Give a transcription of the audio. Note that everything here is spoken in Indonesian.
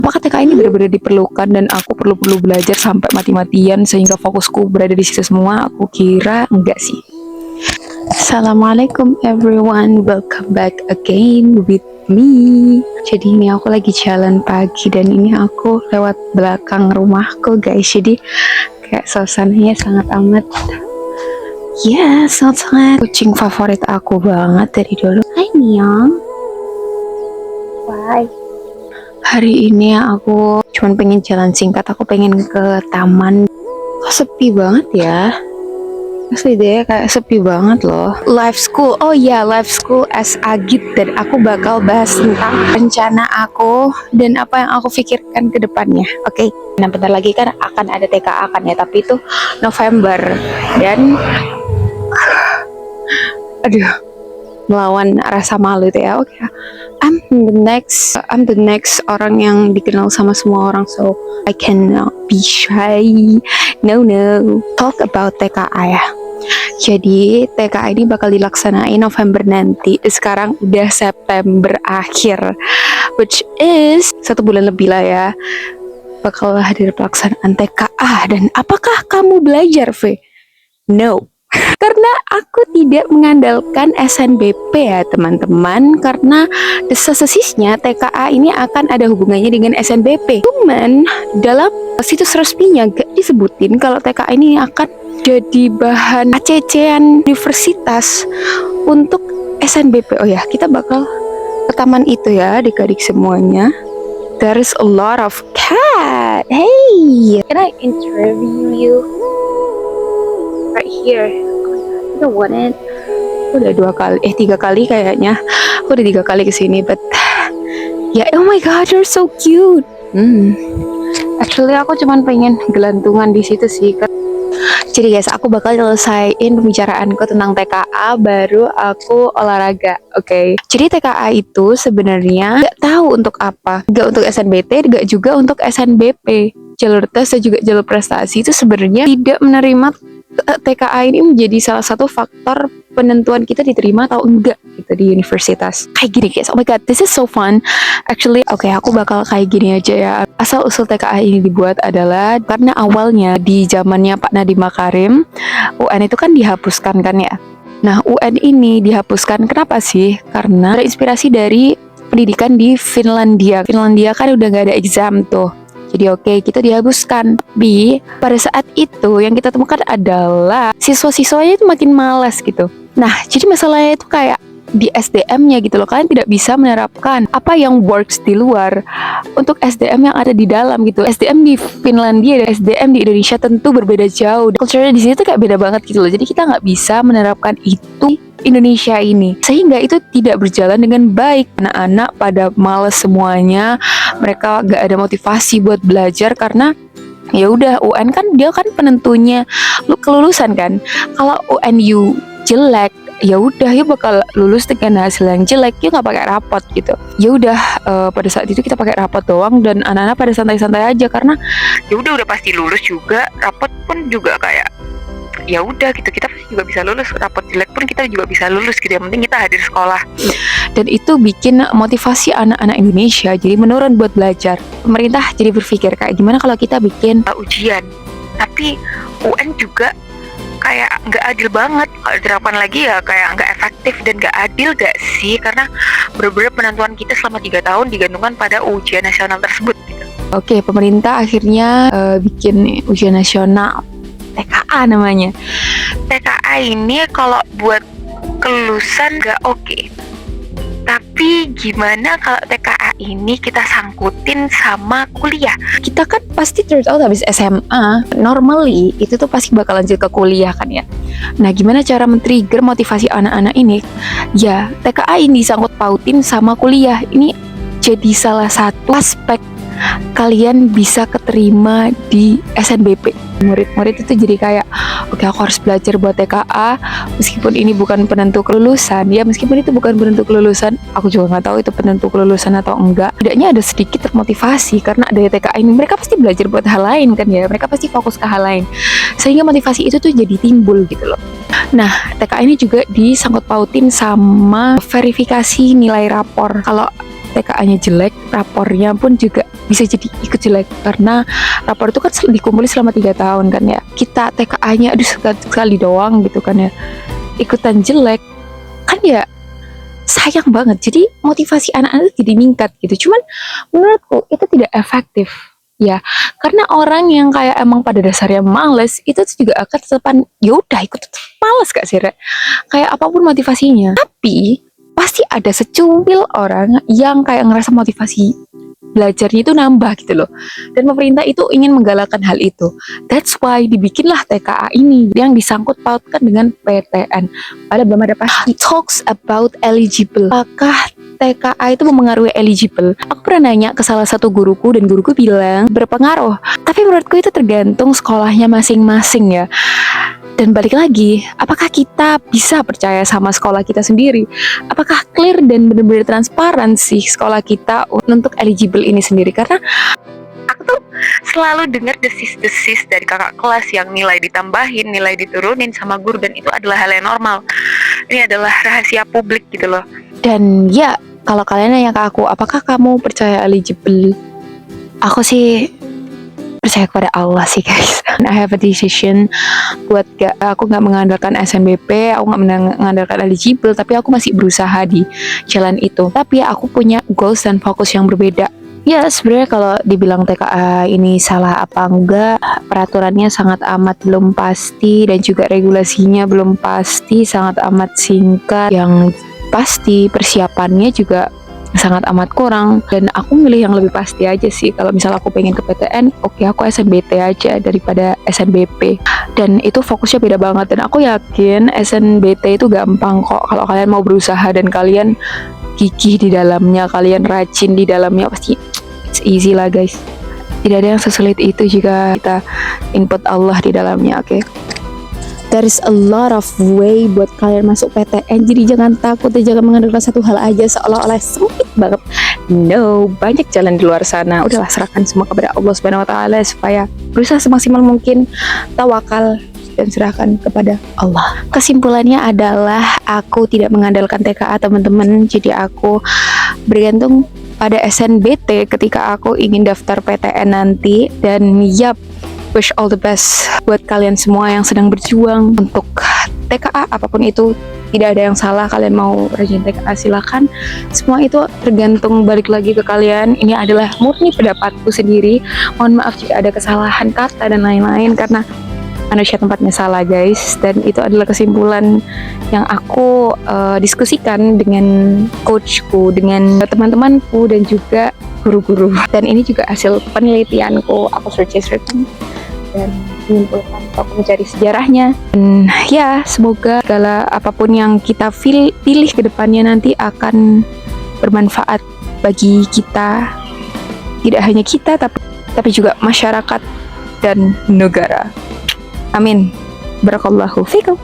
Apakah TKA ini benar-benar diperlukan dan aku perlu belajar sampai mati-matian sehingga fokusku berada di situ semua? Aku kira enggak sih. Assalamualaikum everyone, welcome back again with me. Jadi ini aku lagi jalan pagi dan ini aku lewat belakang rumahku guys. Jadi kayak suasananya sangat amat sangat kucing favorit aku banget dari dulu. Hai Miang. Bye. Hari ini aku cuman pengen jalan singkat, aku pengen ke taman. Kok sepi banget ya? Asli deh, kayak sepi banget loh. Live school, oh iya, live school as Agit. Dan aku bakal bahas tentang rencana aku dan apa yang aku pikirkan ke depannya. Oke, nah bentar lagi kan akan ada TKA kan ya, tapi itu November. Dan aduh, melawan rasa malu itu ya. Oke, I'm the next orang yang dikenal sama semua orang, so I cannot be shy. No, talk about TKA ya. Jadi TKA ini bakal dilaksanain November nanti. Sekarang udah September akhir, which is 1 bulan lebih lah ya. Bakal hadir pelaksanaan TKA. Dan apakah kamu belajar, V? No. Karena aku tidak mengandalkan SNBP ya teman-teman, karena desas-desisnya TKA ini akan ada hubungannya dengan SNBP. Cuman dalam situs resminya gak disebutin kalau TKA ini akan jadi bahan ACC-an universitas untuk SNBP. Oh ya, kita bakal ke taman itu ya adik-adik semuanya. There's a lot of cat. Hey, can I interview you? Right here. I don't want it. Aku udah 3 kali kayaknya. Aku udah 3 kali kesini, but oh my god, you're so cute. Actually aku cuman pengen gelantungan di situ sih. Jadi guys, aku bakal nyelesain pembicaraanku tentang TKA, baru aku olahraga, oke? Jadi TKA itu sebenarnya nggak tahu untuk apa, nggak untuk SNBT, nggak juga untuk SNBP. Jalur tes dan juga jalur prestasi itu sebenarnya tidak menerima TKA ini menjadi salah satu faktor penentuan kita diterima atau enggak gitu di universitas. Kayak gini guys, oh my god, this is so fun. Actually, oke, aku bakal kayak gini aja ya. Asal usul TKA ini dibuat adalah karena awalnya di zamannya Pak Nadiem Makarim, UN itu kan dihapuskan kan ya. Nah, UN ini dihapuskan kenapa sih? Karena terinspirasi dari pendidikan di Finlandia. Finlandia kan udah gak ada exam tuh. Jadi oke, kita dihapuskan. Tapi pada saat itu yang kita temukan adalah siswa-siswanya itu makin malas gitu. Nah, jadi masalahnya itu kayak di SDM-nya gitu loh. Kalian tidak bisa menerapkan apa yang works di luar untuk SDM yang ada di dalam gitu. SDM di Finlandia dan SDM di Indonesia tentu berbeda jauh. Culture-nya di sini tuh kayak beda banget gitu loh. Jadi kita nggak bisa menerapkan itu Indonesia ini, sehingga itu tidak berjalan dengan baik. Anak-anak pada males semuanya, mereka gak ada motivasi buat belajar karena ya udah UN kan dia kan penentunya kelulusan kan. Kalau UN you jelek, ya udah ya bakal lulus dengan hasil yang jelek, ya nggak pakai rapot gitu. Ya udah pada saat itu kita pakai rapot doang dan anak-anak pada santai-santai aja karena ya udah pasti lulus juga. Rapot pun juga kayak ya udah gitu, kita pasti juga bisa lulus. Rapot jelek pun kita juga bisa lulus gitu, yang penting kita hadir sekolah. Dan itu bikin motivasi anak-anak Indonesia jadi menurun buat belajar. Pemerintah jadi berpikir kayak gimana kalau kita bikin ujian, tapi UN juga kayak nggak adil banget. Kalau diterapkan lagi ya kayak nggak efektif dan nggak adil gak sih, karena bener-bener penentuan kita selama 3 tahun digantungkan pada ujian nasional tersebut gitu. Oke, pemerintah akhirnya bikin ujian nasional TKA namanya. TKA ini kalau buat kelulusan gak oke. Tapi gimana kalau TKA ini kita sangkutin sama kuliah? Kita kan pasti turns out habis SMA, normally itu tuh pasti bakal lanjut ke kuliah kan ya. Nah, gimana cara men-trigger motivasi anak-anak ini? Ya, TKA ini sangkut pautin sama kuliah. Ini jadi salah satu aspek kalian bisa keterima di SNBP. Murid-murid itu jadi kayak oke, aku harus belajar buat TKA meskipun ini bukan penentu kelulusan. Ya meskipun itu bukan penentu kelulusan, aku juga nggak tahu itu penentu kelulusan atau enggak. Tidaknya ada sedikit termotivasi karena ada TKA ini. Mereka pasti belajar buat hal lain kan ya. Mereka pasti fokus ke hal lain, sehingga motivasi itu tuh jadi timbul gitu loh. Nah, TKA ini juga disangkut pautin sama verifikasi nilai rapor. Kalau TKA-nya jelek, rapornya pun juga bisa jadi ikut jelek, karena rapor itu kan dikumpulin selama 3 tahun kan ya. Kita TKA-nya aduh sekali doang gitu kan ya, ikutan jelek kan ya, sayang banget. Jadi motivasi anak-anak jadi meningkat gitu. Cuman menurutku itu tidak efektif ya, karena orang yang kayak emang pada dasarnya males itu juga akan tetap yaudah ikut tetap males gak sih Rek? Kayak apapun motivasinya, tapi pasti ada secuil orang yang kayak ngerasa motivasi belajarnya itu nambah gitu loh, dan pemerintah itu ingin menggalakkan hal itu. That's why dibikinlah TKA ini yang disangkut pautkan dengan PTN, padahal belum ada pasti. Talks about eligible, apakah TKA itu mempengaruhi eligible? Aku pernah nanya ke salah satu guruku dan guruku bilang berpengaruh, tapi menurutku itu tergantung sekolahnya masing-masing ya. Dan balik lagi, apakah kita bisa percaya sama sekolah kita sendiri? Apakah clear dan benar-benar transparan sih sekolah kita untuk eligible ini sendiri? Karena aku tuh selalu dengar desis-desis dari kakak kelas yang nilai ditambahin, nilai diturunin sama guru, dan itu adalah hal yang normal. Ini adalah rahasia publik gitu loh. Dan ya, kalau kalian nanya ke aku, apakah kamu percaya eligible? Aku sih percaya kepada Allah sih guys. I have a decision buat aku nggak mengandalkan SNBP, aku nggak mengandalkan eligible, tapi aku masih berusaha di jalan itu. Tapi aku punya goals dan fokus yang berbeda. Ya sebenarnya kalau dibilang TKA ini salah apa enggak, peraturannya sangat amat belum pasti dan juga regulasinya belum pasti, sangat amat singkat. Yang pasti persiapannya juga sangat amat kurang, dan aku milih yang lebih pasti aja sih. Kalau misalnya aku pengen ke PTN, oke, aku SNBT aja daripada SNBP, dan itu fokusnya beda banget. Dan aku yakin SNBT itu gampang kok kalau kalian mau berusaha dan kalian gigih di dalamnya, kalian rajin di dalamnya, pasti it's easy lah guys. Tidak ada yang sesulit itu jika kita input Allah di dalamnya, oke? There is a lot of way buat kalian masuk PTN, jadi jangan takut dan jangan mengandalkan satu hal aja seolah-olah sempit banget. No, banyak jalan di luar sana. Udahlah, serahkan semua kepada Allah Subhanahu wa taala supaya berusaha semaksimal mungkin, tawakal dan serahkan kepada Allah. Kesimpulannya adalah aku tidak mengandalkan TKA teman-teman, jadi aku bergantung pada SNBT ketika aku ingin daftar PTN nanti. Dan yap, wish all the best buat kalian semua yang sedang berjuang untuk TKA apapun itu. Tidak ada yang salah, kalian mau rajin TKA silakan. Semua itu tergantung balik lagi ke kalian. Ini adalah murni pendapatku sendiri. Mohon maaf jika ada kesalahan kata dan lain-lain, karena manusia tempatnya salah guys. Dan itu adalah kesimpulan yang aku diskusikan dengan coachku, dengan teman-temanku dan juga guru-guru. Dan ini juga hasil penelitianku, aku search dan menyimpulkan atau mencari sejarahnya. Dan ya, semoga segala apapun yang kita pilih ke depannya nanti akan bermanfaat bagi kita, tidak hanya kita tapi juga masyarakat dan negara. Amin. Barakallahu fikum.